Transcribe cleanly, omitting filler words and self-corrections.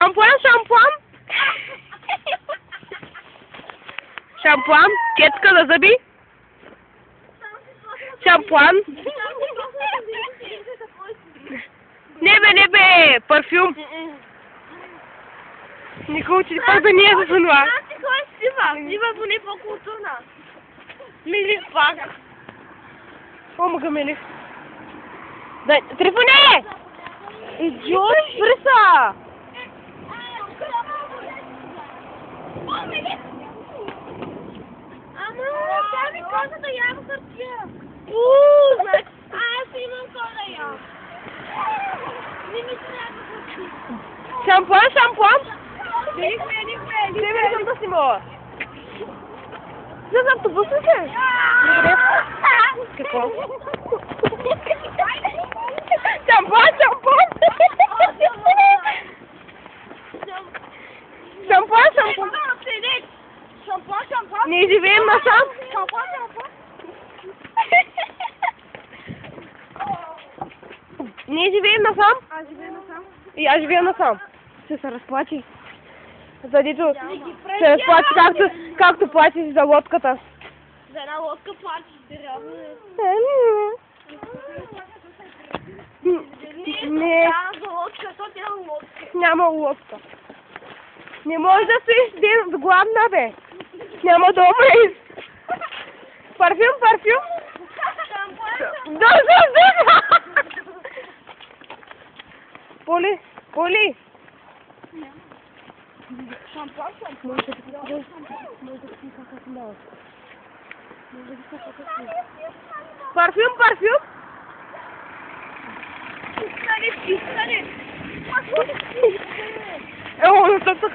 Шампуан. Шампуан, кетка за зъби. Шампуан. Не бе, парфюм. Никога, че пак да не е за това. Сива поне по-културна. Милив пак. Омага Милив. Дай, Трифоне! Идиот, спри са! Ама, тя ми каза да ям хартия. Аз имам какво да ям. Не ми трябва хартия. Шампуан? Никме. Не съм да си мога. За автобуса се? Добре. Какво? Шампуан! Шампуан. Не живеем насам. Шампуан. Ние живеем насам. Аз живея насам. И аз живея насам. Ще се разплачи. За дето се разплачи, както плачиш за лодката. За една лодка плачеш, деревно е. Не, За лодка, то няма лодка. няма лодка. Не можеш да стоиш ден гладна, бе. Няма да умреш. Парфюм. Да. Поли. Шампуан. Може да си какъв малък. Парфюм. Стане. Ево, тук.